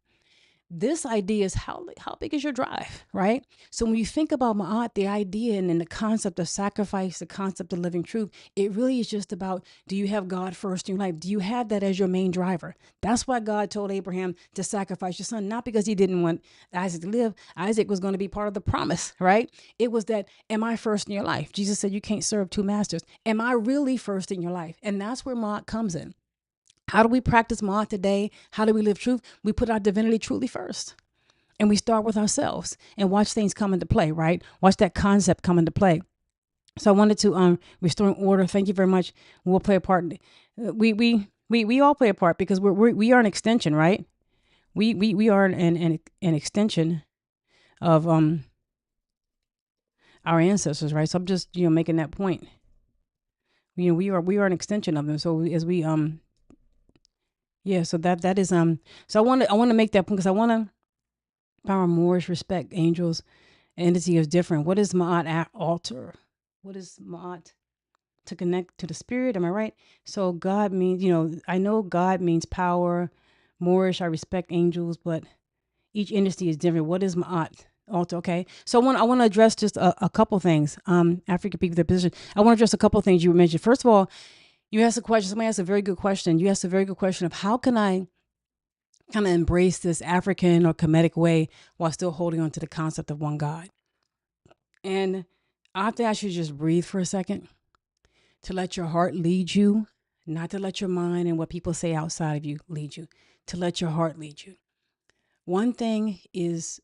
This idea is how big is your drive, right? So when you think about Ma'at, the idea and the concept of sacrifice, the concept of living truth, it really is just about, do you have God first in your life? Do you have that as your main driver? That's why God told Abraham to sacrifice your son, not because he didn't want Isaac to live. Isaac was going to be part of the promise, right? It was that, am I first in your life? Jesus said you can't serve two masters. Am I really first in your life? And that's where Ma'at comes in. How do we practice Ma'at today? How do we live truth? We put our divinity truly first. And we start with ourselves and watch things come into play, right? Watch that concept come into play. So I wanted to restoring order. Thank you very much. We'll play a part. We all play a part, because we are an extension, right? We are an extension of our ancestors, right? So I'm just making that point. We are an extension of them. So as we yeah, so that is so I want to make that point, because I want to power, Moorish, respect, angels, entity is different. What is Ma'at altar? What is Ma'at? To connect to the spirit, am I right? So God means, I know God means power. Moorish, I respect angels, but each entity is different. What is Ma'at altar? Okay, so I want to address just a couple things. African people, their position. I want to address a couple things you mentioned. First of all, you asked a question. Somebody asked a very good question. You asked a very good question of how can I kind of embrace this African or Kemetic way while still holding on to the concept of one God. And I have to ask you to just breathe for a second, to let your heart lead you, not to let your mind and what people say outside of you lead you, to let your heart lead you. One thing is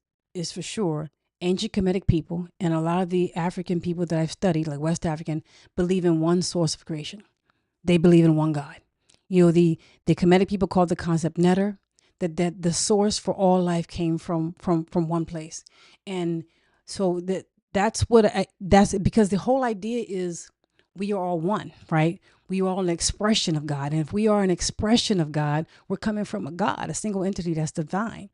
for sure, ancient Kemetic people and a lot of the African people that I've studied, like West African, believe in one source of creation. They believe in one God. You know, the Kemetic people call the concept netter, that the source for all life came from one place. And so that's because the whole idea is we are all one, right? We are all an expression of God. And if we are an expression of God, we're coming from a God, a single entity that's divine.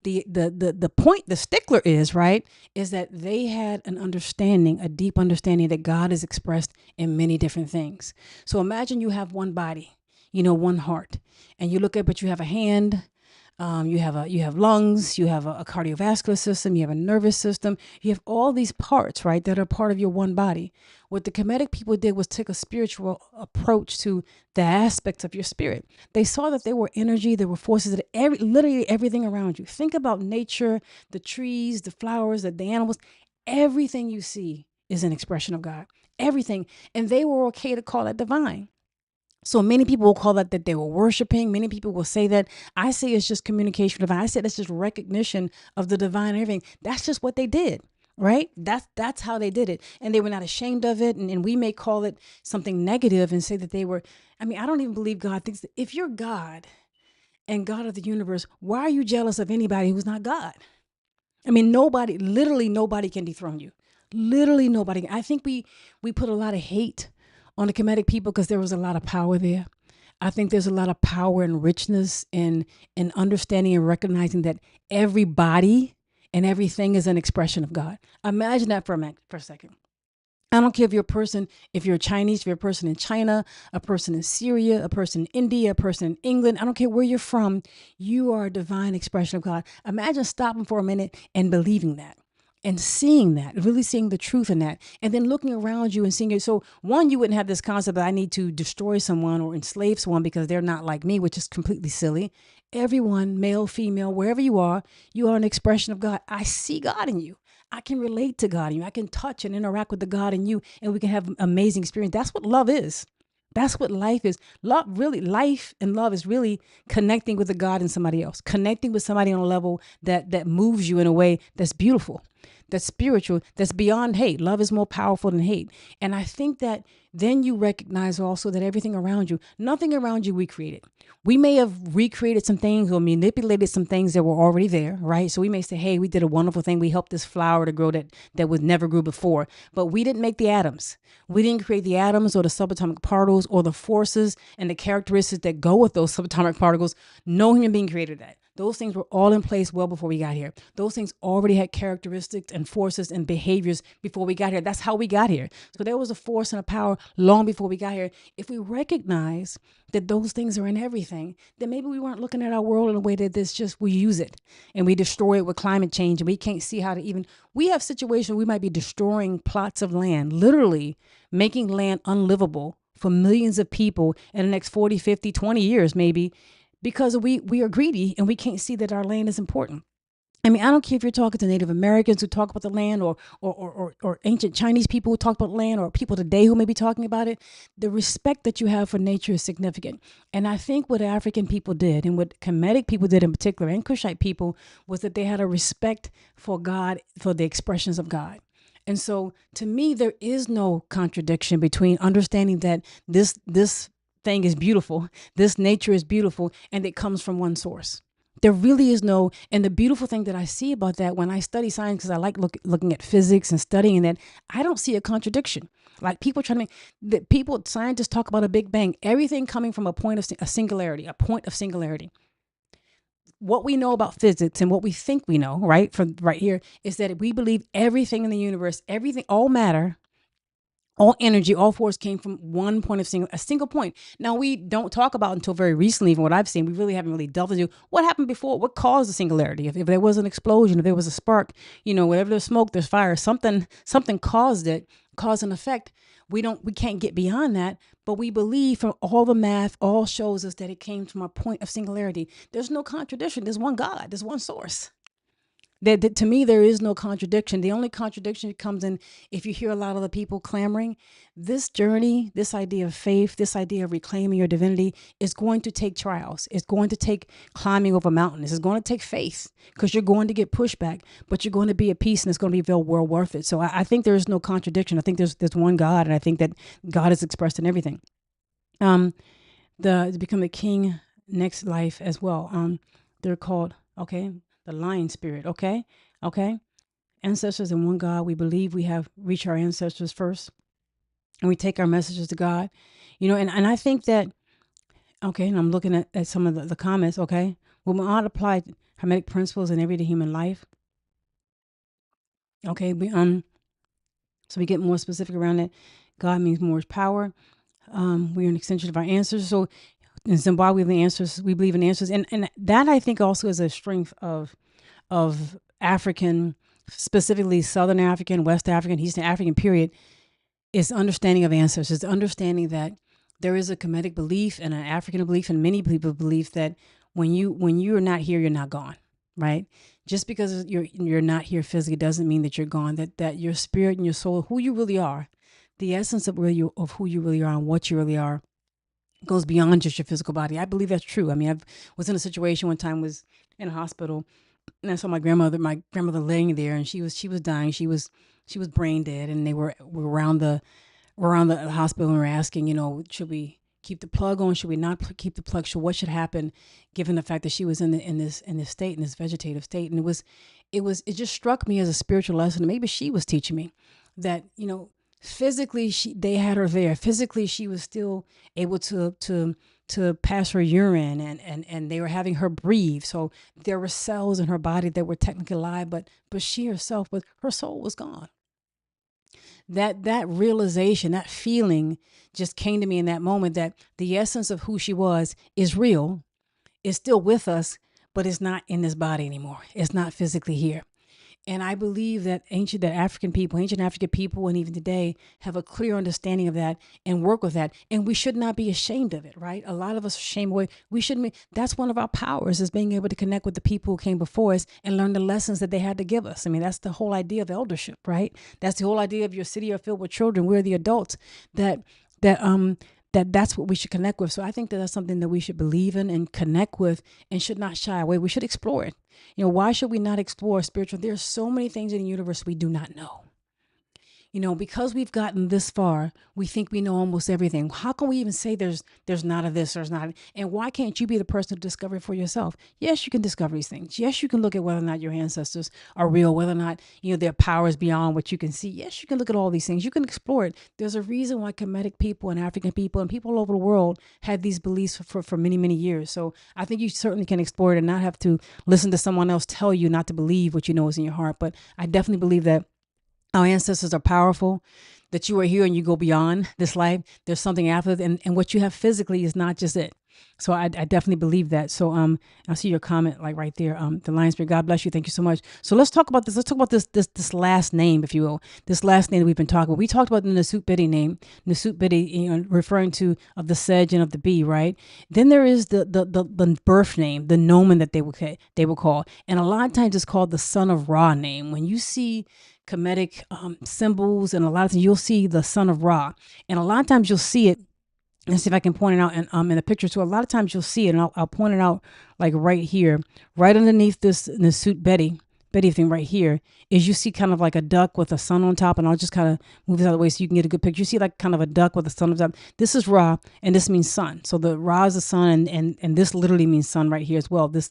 The point, the stickler is, right, is that they had an understanding, a deep understanding that God is expressed in many different things. So imagine you have one body, one heart, and you look at, but you have a hand, you have lungs, you have a cardiovascular system, you have a nervous system, you have all these parts, right, that are part of your one body. What the Kemetic people did was take a spiritual approach to the aspects of your spirit. They saw that there were energy, there were forces, that literally everything around you. Think about nature, the trees, the flowers, the animals. Everything you see is an expression of God. Everything. And they were okay to call it divine. So many people will call that they were worshiping. Many people will say that. I say it's just communication divine. I say it's just recognition of the divine and everything. That's just what they did, right? That's how they did it. And they were not ashamed of it. And we may call it something negative and say that they were, I don't even believe God thinks that if you're God and God of the universe, why are you jealous of anybody who's not God? Literally nobody can dethrone you. Literally nobody. I think we put a lot of hate on the Kemetic people because there was a lot of power there. I think there's a lot of power and richness in understanding and recognizing that everybody and everything is an expression of God. Imagine that for a second. I don't care if you're a person, if you're Chinese, if you're a person in China, a person in Syria, a person in India, a person in England. I don't care where you're from. You are a divine expression of God. Imagine stopping for a minute and believing that and seeing that, really seeing the truth in that, and then looking around you and seeing it. So one, you wouldn't have this concept that I need to destroy someone or enslave someone because they're not like me, which is completely silly. Everyone, male, female, wherever you are an expression of God. I see God in you. I can relate to God in you. I can touch and interact with the God in you, and we can have an amazing experience. That's what love is. That's what life is. Life and love is really connecting with the God in somebody else, connecting with somebody on a level that moves you in a way that's beautiful, that's spiritual, that's beyond hate. Love is more powerful than hate. And I think that then you recognize also that everything around you, nothing around you we created. We may have recreated some things or manipulated some things that were already there, right? So we may say, hey, we did a wonderful thing. We helped this flower to grow that was never grew before. But we didn't make the atoms. We didn't create the atoms or the subatomic particles or the forces and the characteristics that go with those subatomic particles. No human being created that. Those things were all in place well before we got here. Those things already had characteristics and forces and behaviors before we got here. That's how we got here. So there was a force and a power long before we got here. If we recognize that those things are in everything, then maybe we weren't looking at our world in a way that this just, we use it and we destroy it with climate change, and we can't see how to even, we have situations we might be destroying plots of land, literally making land unlivable for millions of people in the next 40, 50, 20 years maybe, because we are greedy and we can't see that our land is important. I don't care if you're talking to Native Americans who talk about the land, or ancient Chinese people who talk about land, or people today who may be talking about it. The respect that you have for nature is significant. And I think what African people did, and what Kemetic people did in particular, and Kushite people, was that they had a respect for God, for the expressions of God. And so to me, there is no contradiction between understanding that this thing is beautiful, this nature is beautiful, and it comes from one source. There really is no, and the beautiful thing that I see about that when I study science, because I like looking at physics and studying that, I don't see a contradiction. Like people trying to scientists talk about a Big Bang, everything coming from a point of a singularity, a point of singularity. What we know about physics and what we think we know, right, from right here, is that we believe everything in the universe, everything, all matter, all energy, all force came from one point of a single point. Now, we don't talk about until very recently, even what I've seen, we really haven't really delved into what happened before, what caused the singularity. If there was an explosion, if there was a spark, wherever there's smoke, there's fire, something caused it, cause and effect. We can't get beyond that, but we believe from all the math, all shows us that it came from a point of singularity. There's no contradiction. There's one God, there's one source. That to me, there is no contradiction. The only contradiction comes in if you hear a lot of the people clamoring. This journey, this idea of faith, this idea of reclaiming your divinity is going to take trials. It's going to take climbing over mountains. It's going to take faith because you're going to get pushback, but you're going to be at peace and it's going to be well worth it. So I think there is no contradiction. I think there's one God, and I think that God is expressed in everything. To become a king next life as well. They're called, okay, the lion spirit. Okay. Ancestors in one God. We believe we have reached our ancestors first, and we take our messages to God. And I think that, okay, and I'm looking at some of the comments. Okay, when we ought apply Hermetic principles in everyday human life. Okay, so we get more specific around it. God means more power. We're an extension of our ancestors. So in Zimbabwe, we believe in answers, and that I think also is a strength of African, specifically Southern African, West African, Eastern African period, is understanding of ancestors, understanding that there is a Kemetic belief and an African belief, and many people believe that when you are not here, you're not gone, right? Just because you're not here physically doesn't mean that you're gone. That your spirit and your soul, who you really are, the essence of who you really are and what you really are, goes beyond just your physical body. I believe that's true. I mean, I was in a situation one time, was in a hospital, and I saw my grandmother laying there, and she was dying. She was brain dead, and they were around the hospital, and were asking, should we keep the plug on? Should we not keep the plug? So what should happen, given the fact that she was in this state, in this vegetative state? And it just struck me as a spiritual lesson. And maybe she was teaching me that, physically they had her there. Physically, she was still able to pass her urine, and they were having her breathe. So there were cells in her body that were technically alive, but she herself, but her soul was gone. That realization, that feeling just came to me in that moment, that the essence of who she was is real, is still with us, but it's not in this body anymore. It's not physically here. And I believe that ancient African people, and even today, have a clear understanding of that and work with that. And we should not be ashamed of it, right? A lot of us are ashamed away. We shouldn't be. That's one of our powers, is being able to connect with the people who came before us and learn the lessons that they had to give us. I mean, that's the whole idea of eldership, right? That's the whole idea of your city are filled with children. We're the adults that's what we should connect with. So I think that that's something that we should believe in and connect with, and should not shy away. We should explore it. Why should we not explore spiritual? There's so many things in the universe we do not know. Because we've gotten this far, we think we know almost everything. How can we even say there's not a this, there's not? And why can't you be the person to discover it for yourself? Yes, you can discover these things. Yes, you can look at whether or not your ancestors are real, whether or not, their powers beyond what you can see. Yes, you can look at all these things. You can explore it. There's a reason why Kemetic people and African people and people all over the world had these beliefs for many, many years. So I think you certainly can explore it and not have to listen to someone else tell you not to believe what you know is in your heart. But I definitely believe that our ancestors are powerful, that you are here and you go beyond this life. There's something after it, and what you have physically is not just it. So I definitely believe that. So I see your comment like right there. The Lion Spirit, God bless you. Thank you so much. So let's talk about this. Let's talk about this last name, if you will. This last name that we've been talking about. We talked about the Neswt Bity name, Neswt Bity, referring to of the Sedge and of the bee, right? Then there is the birth name, the Nomen that they will call, and a lot of times it's called the Son of Ra name. When you see Kemetic symbols and a lot of things, you'll see the Son of Ra, and a lot of times you'll see it. Let's see if I can point it out in the picture too. A lot of times you'll see it, and I'll point it out like right here, right underneath this Neswt Bity thing right here, is you see kind of like a duck with a sun on top, and I'll just kind of move this out of the way so you can get a good picture. You see like kind of a duck with a sun on top. This is Ra, and this means sun. So the Ra is the sun, and this literally means sun right here as well. This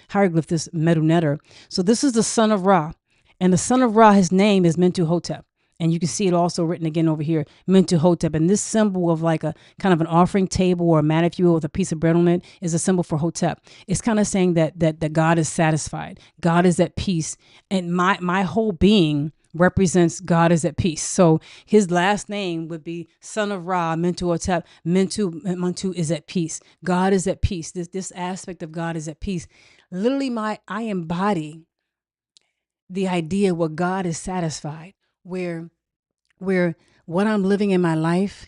hieroglyph, this Meduneter. So this is the Son of Ra, and the Son of Ra, his name is Mentuhotep. And you can see it also written again over here, Mentuhotep. And this symbol of like a kind of an offering table or a mat, if you will, with a piece of bread on it, is a symbol for Hotep. It's kind of saying that God is satisfied. God is at peace. And my whole being represents God is at peace. So his last name would be Son of Ra, Mentuhotep. Mentu is at peace. God is at peace. This aspect of God is at peace. Literally, I embody the idea where God is satisfied, where what I'm living in my life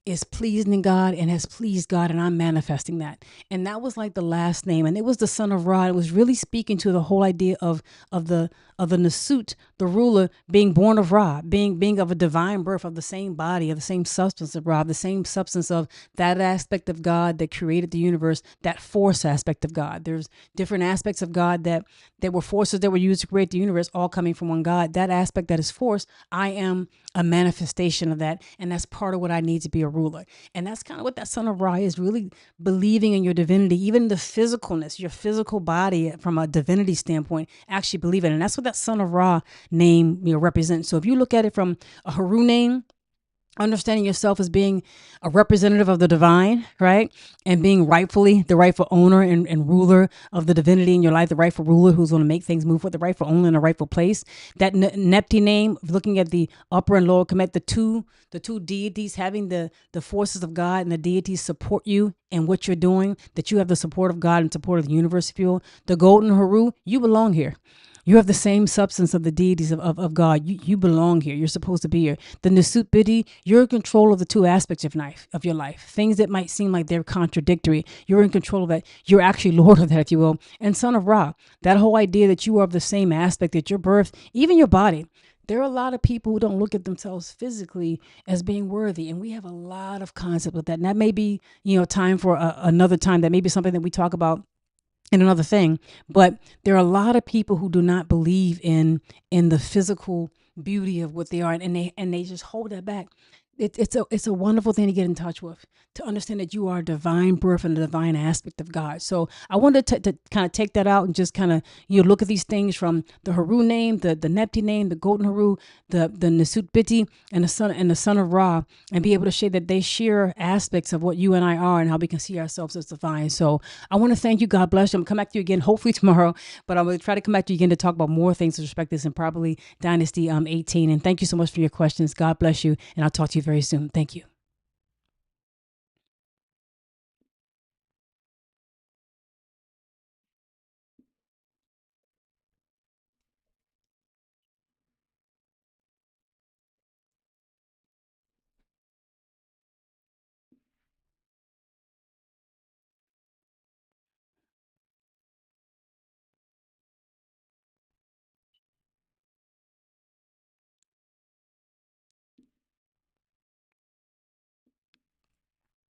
is pleasing in God and has pleased God, and I'm manifesting that. And that was like the last name, and it was the son of Ra. It was really speaking to the whole idea of the Nswt, the ruler, being born of Ra, being of a divine birth, of the same body, of the same substance of Ra, the same substance of that aspect of God that created the universe, that force aspect of God. There's different aspects of God that were forces that were used to create the universe, all coming from one God. That aspect that is force, I am a manifestation of that, and that's part of what I need to be a ruler. And that's kind of what that son of Ra is, really believing in your divinity, even the physicalness, your physical body from a divinity standpoint, actually believe it. And that's what that son of Ra name represents. So if you look at it from a Heru name, understanding yourself as being a representative of the divine, right? And being rightfully the rightful owner and ruler of the divinity in your life, the rightful ruler who's going to make things move with the rightful owner in the rightful place. That Nebty name, looking at the upper and lower Kemet, the two deities, having the forces of God and the deities support you in what you're doing, that you have the support of God and support of the universe, if you will. The golden Heru, you belong here. You have the same substance of the deities of God. You belong here. You're supposed to be here. The Neswt Bity, you're in control of the two aspects of your life. Things that might seem like they're contradictory, you're in control of that. You're actually Lord of that, if you will. And son of Ra, that whole idea that you are of the same aspect, that your birth, even your body. There are a lot of people who don't look at themselves physically as being worthy. And we have a lot of concept with that. And that may be, time for another time. That may be something that we talk about and another thing, but there are a lot of people who do not believe in the physical beauty of what they are, and they just hold that back. It's a wonderful thing to get in touch with, to understand that you are a divine birth and a divine aspect of God. So I wanted to kind of take that out and just kind of look at these things from the Heru name, the Nebty name, the golden Heru, the Neswt Bity, and the son of Ra, and be able to share that they share aspects of what you and I are and how we can see ourselves as divine. So I want to thank you. God bless you. I'm gonna come back to you again, hopefully tomorrow, but I'm gonna try to come back to you again to talk about more things with respect to this and probably Dynasty 18. And thank you so much for your questions. God bless you, and I'll talk to you very soon. Thank you.